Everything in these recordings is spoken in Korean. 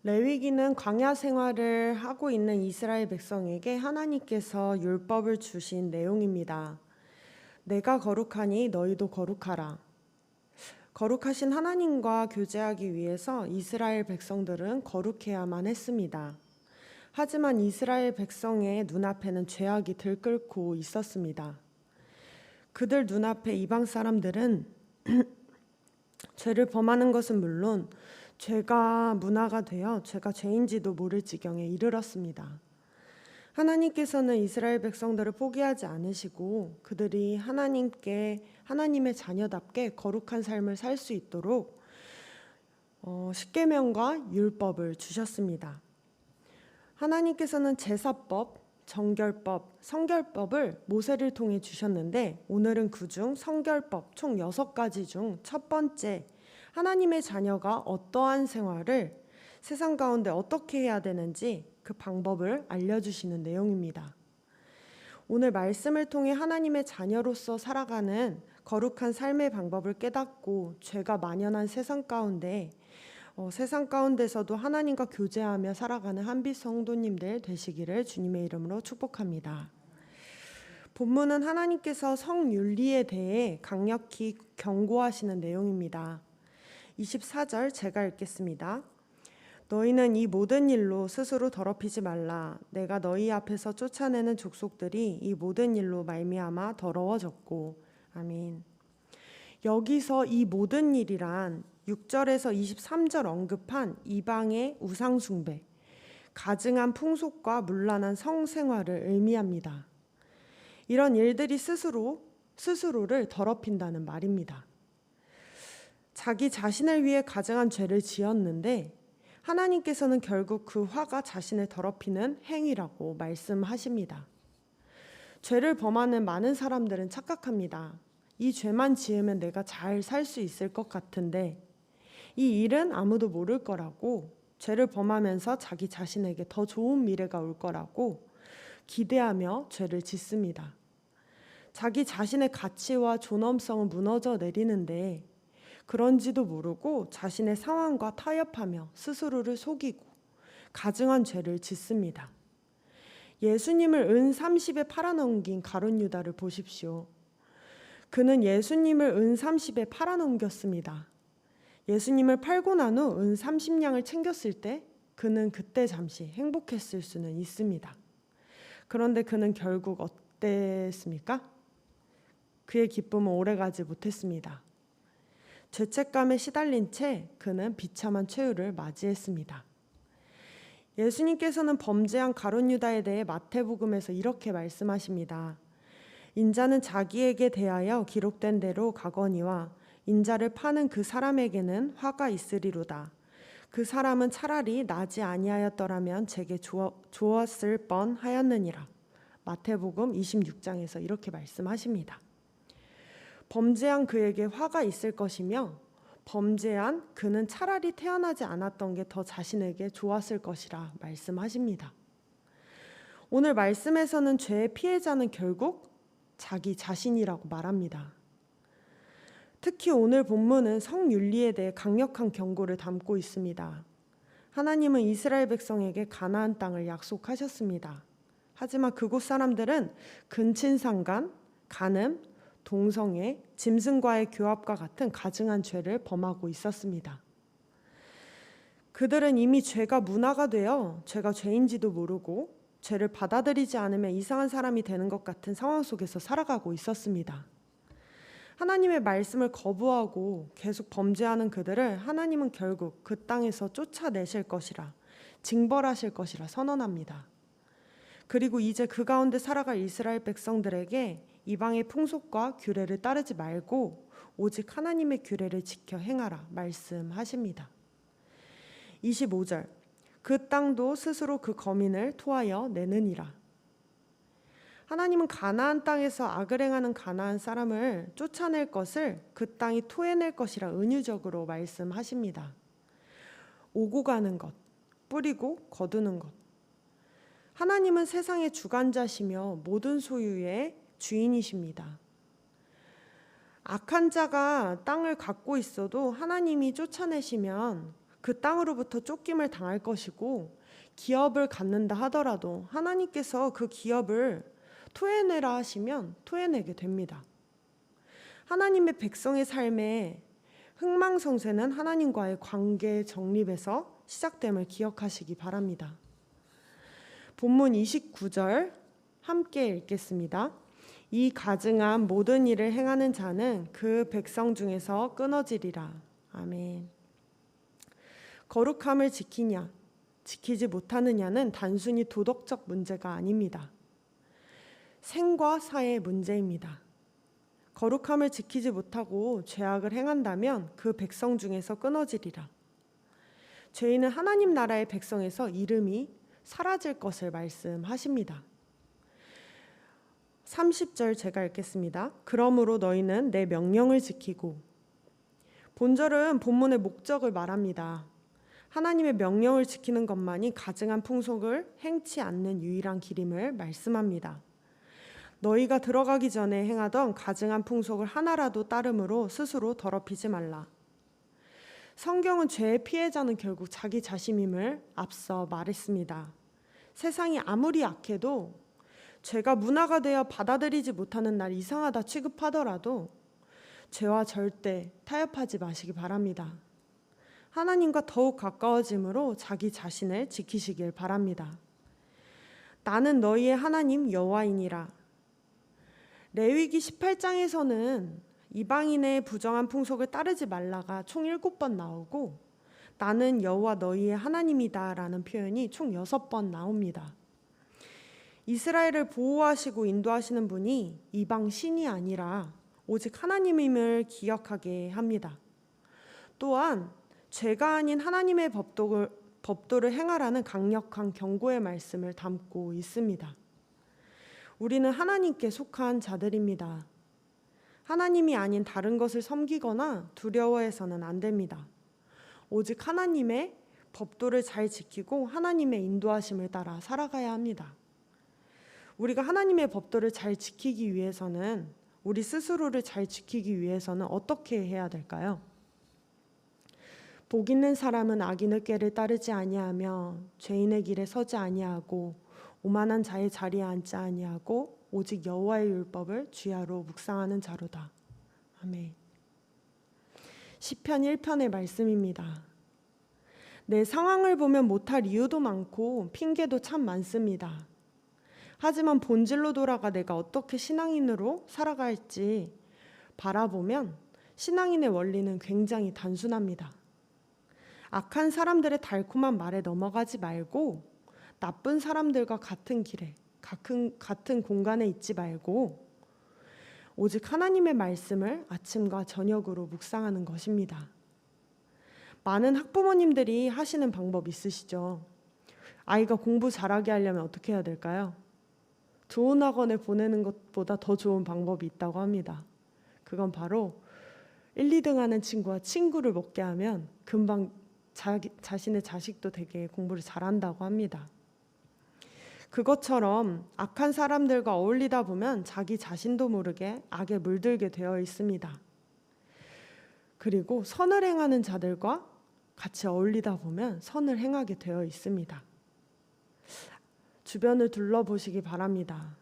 레위기는 광야 생활을 하고 있는 이스라엘 백성에게 하나님께서 율법을 주신 내용입니다. 내가 거룩하니 너희도 거룩하라. 거룩하신 하나님과 교제하기 위해서 이스라엘 백성들은 거룩해야만 했습니다. 하지만 이스라엘 백성의 눈앞에는 죄악이 들끓고 있었습니다. 그들 눈앞에 이방 사람들은 죄를 범하는 것은 물론 죄가 문화가 되어 죄가 죄인지도 모를 지경에 이르렀습니다. 하나님께서는 이스라엘 백성들을 포기하지 않으시고 그들이 하나님의 자녀답게 거룩한 삶을 살 수 있도록 십계명과 율법을 주셨습니다. 하나님께서는 제사법, 정결법, 성결법을 모세를 통해 주셨는데 오늘은 그중 성결법 총 6가지 중 첫 번째, 하나님의 자녀가 어떠한 생활을 세상 가운데 어떻게 해야 되는지 그 방법을 알려주시는 내용입니다. 오늘 말씀을 통해 하나님의 자녀로서 살아가는 거룩한 삶의 방법을 깨닫고 죄가 만연한 세상 가운데서도 하나님과 교제하며 살아가는 한빛 성도님들 되시기를 주님의 이름으로 축복합니다. 본문은 하나님께서 성윤리에 대해 강력히 경고하시는 내용입니다. 24절 제가 읽겠습니다. 너희는 이 모든 일로 스스로 더럽히지 말라. 내가 너희 앞에서 쫓아내는 족속들이 이 모든 일로 말미암아 더러워졌고. 아멘. 여기서 이 모든 일이란 6절에서 23절 언급한 이방의 우상숭배, 가증한 풍속과 문란한 성생활을 의미합니다. 이런 일들이 스스로를 더럽힌다는 말입니다. 자기 자신을 위해 가증한 죄를 지었는데 하나님께서는 결국 그 화가 자신을 더럽히는 행위라고 말씀하십니다. 죄를 범하는 많은 사람들은 착각합니다. 이 죄만 지으면 내가 잘 살 수 있을 것 같은데 이 일은 아무도 모를 거라고, 죄를 범하면서 자기 자신에게 더 좋은 미래가 올 거라고 기대하며 죄를 짓습니다. 자기 자신의 가치와 존엄성은 무너져 내리는데 그런지도 모르고 자신의 상황과 타협하며 스스로를 속이고 가증한 죄를 짓습니다. 예수님을 은 30에 팔아넘긴 가룟 유다를 보십시오. 그는 예수님을 은 30에 팔아넘겼습니다. 예수님을 팔고 난 후 은 30냥을 챙겼을 때 그는 그때 잠시 행복했을 수는 있습니다. 그런데 그는 결국 어땠습니까? 그의 기쁨은 오래가지 못했습니다. 죄책감에 시달린 채 그는 비참한 최후를 맞이했습니다. 예수님께서는 범죄한 가룟 유다에 대해 마태복음에서 이렇게 말씀하십니다. 인자는 자기에게 대하여 기록된 대로 가거니와 인자를 파는 그 사람에게는 화가 있으리로다. 그 사람은 차라리 나지 아니하였더라면 제게 주었을 뻔하였느니라. 마태복음 26장에서 이렇게 말씀하십니다. 범죄한 그에게 화가 있을 것이며 범죄한 그는 차라리 태어나지 않았던 게 더 자신에게 좋았을 것이라 말씀하십니다. 오늘 말씀에서는 죄의 피해자는 결국 자기 자신이라고 말합니다. 특히 오늘 본문은 성윤리에 대해 강력한 경고를 담고 있습니다. 하나님은 이스라엘 백성에게 가나안 땅을 약속하셨습니다. 하지만 그곳 사람들은 근친상간, 간음, 동성애, 짐승과의 교합과 같은 가증한 죄를 범하고 있었습니다. 그들은 이미 죄가 문화가 되어 죄가 죄인지도 모르고 죄를 받아들이지 않으면 이상한 사람이 되는 것 같은 상황 속에서 살아가고 있었습니다. 하나님의 말씀을 거부하고 계속 범죄하는 그들을 하나님은 결국 그 땅에서 쫓아내실 것이라, 징벌하실 것이라 선언합니다. 그리고 이제 그 가운데 살아갈 이스라엘 백성들에게 이방의 풍속과 규례를 따르지 말고 오직 하나님의 규례를 지켜 행하라 말씀하십니다. 25절 그 땅도 스스로 그 거민을 토하여 내느니라. 하나님은 가나안 땅에서 악을 행하는 가나안 사람을 쫓아낼 것을 그 땅이 토해낼 것이라 은유적으로 말씀하십니다. 오고 가는 것, 뿌리고 거두는 것. 하나님은 세상의 주관자시며 모든 소유의 주인이십니다. 악한 자가 땅을 갖고 있어도 하나님이 쫓아내시면 그 땅으로부터 쫓김을 당할 것이고 기업을 갖는다 하더라도 하나님께서 그 기업을 토해내라 하시면 토해내게 됩니다. 하나님의 백성의 삶에 흥망성쇠는 하나님과의 관계 정립에서 시작됨을 기억하시기 바랍니다. 본문 29절 함께 읽겠습니다. 이 가증한 모든 일을 행하는 자는 그 백성 중에서 끊어지리라. 아멘. 거룩함을 지키냐, 지키지 못하느냐는 단순히 도덕적 문제가 아닙니다. 생과 사의 문제입니다. 거룩함을 지키지 못하고 죄악을 행한다면 그 백성 중에서 끊어지리라. 죄인은 하나님 나라의 백성에서 이름이 사라질 것을 말씀하십니다. 30절 제가 읽겠습니다. 그러므로 너희는 내 명령을 지키고, 본절은 본문의 목적을 말합니다. 하나님의 명령을 지키는 것만이 가증한 풍속을 행치 않는 유일한 길임을 말씀합니다. 너희가 들어가기 전에 행하던 가증한 풍속을 하나라도 따름으로 스스로 더럽히지 말라. 성경은 죄의 피해자는 결국 자기 자신임을 앞서 말했습니다. 세상이 아무리 악해도 죄가 문화가 되어 받아들이지 못하는 날 이상하다 취급하더라도 죄와 절대 타협하지 마시기 바랍니다. 하나님과 더욱 가까워짐으로 자기 자신을 지키시길 바랍니다. 나는 너희의 하나님 여호와이니라. 레위기 18장에서는 이방인의 부정한 풍속을 따르지 말라가 총 7번 나오고 나는 여호와 너희의 하나님이다 라는 표현이 총 6번 나옵니다. 이스라엘을 보호하시고 인도하시는 분이 이방 신이 아니라 오직 하나님임을 기억하게 합니다. 또한 죄가 아닌 하나님의 법도를 행하라는 강력한 경고의 말씀을 담고 있습니다. 우리는 하나님께 속한 자들입니다. 하나님이 아닌 다른 것을 섬기거나 두려워해서는 안 됩니다. 오직 하나님의 법도를 잘 지키고 하나님의 인도하심을 따라 살아가야 합니다. 우리가 하나님의 법도를 잘 지키기 위해서는, 우리 스스로를 잘 지키기 위해서는 어떻게 해야 될까요? 복 있는 사람은 악인의 꾀를 따르지 아니하며 죄인의 길에 서지 아니하고 오만한 자의 자리에 앉지 아니하고 오직 여호와의 율법을 주야로 묵상하는 자로다. 아멘. 시편 1편의 말씀입니다. 내 상황을 보면 못할 이유도 많고 핑계도 참 많습니다. 하지만 본질로 돌아가 내가 어떻게 신앙인으로 살아갈지 바라보면 신앙인의 원리는 굉장히 단순합니다. 악한 사람들의 달콤한 말에 넘어가지 말고 나쁜 사람들과 같은 길에, 같은 공간에 있지 말고 오직 하나님의 말씀을 아침과 저녁으로 묵상하는 것입니다. 많은 학부모님들이 하시는 방법 있으시죠? 아이가 공부 잘하게 하려면 어떻게 해야 될까요? 좋은 학원에 보내는 것보다 더 좋은 방법이 있다고 합니다. 그건 바로 1, 2등 하는 친구와 친구를 먹게 하면 금방 자신의 자식도 되게 공부를 잘한다고 합니다. 그것처럼 악한 사람들과 어울리다 보면 자기 자신도 모르게 악에 물들게 되어 있습니다. 그리고 선을 행하는 자들과 같이 어울리다 보면 선을 행하게 되어 있습니다. 주변을 둘러보시기 바랍니다.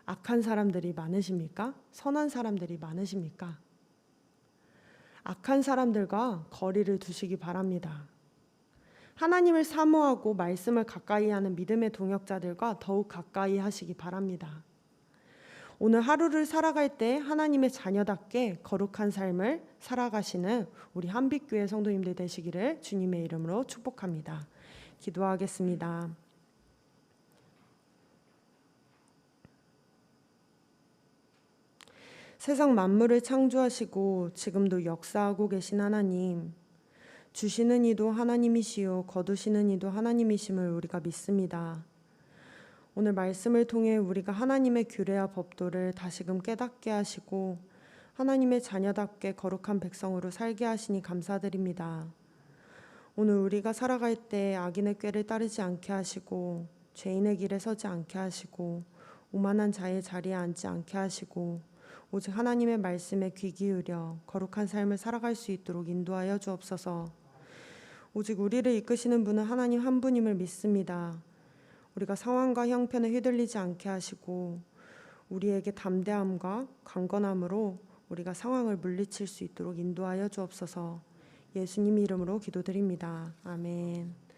악한 사람들이 많으십니까? 선한 사람들이 많으십니까? 악한 사람들과 거리를 두시기 바랍니다. 하나님을 사모하고 말씀을 가까이 하는 믿음의 동역자들과 더욱 가까이 하시기 바랍니다. 오늘 하루를 살아갈 때 하나님의 자녀답게 거룩한 삶을 살아가시는 우리 한빛교회 성도님들 되시기를 주님의 이름으로 축복합니다. 기도하겠습니다. 세상 만물을 창조하시고 지금도 역사하고 계신 하나님, 주시는 이도 하나님이시요 거두시는 이도 하나님이심을 우리가 믿습니다. 오늘 말씀을 통해 우리가 하나님의 규례와 법도를 다시금 깨닫게 하시고 하나님의 자녀답게 거룩한 백성으로 살게 하시니 감사드립니다. 오늘 우리가 살아갈 때 악인의 꾀를 따르지 않게 하시고 죄인의 길에 서지 않게 하시고 오만한 자의 자리에 앉지 않게 하시고 오직 하나님의 말씀에 귀 기울여 거룩한 삶을 살아갈 수 있도록 인도하여 주옵소서. 오직 우리를 이끄시는 분은 하나님 한 분임을 믿습니다. 우리가 상황과 형편에 휘둘리지 않게 하시고 우리에게 담대함과 강건함으로 우리가 상황을 물리칠 수 있도록 인도하여 주옵소서. 예수님 이름으로 기도드립니다. 아멘.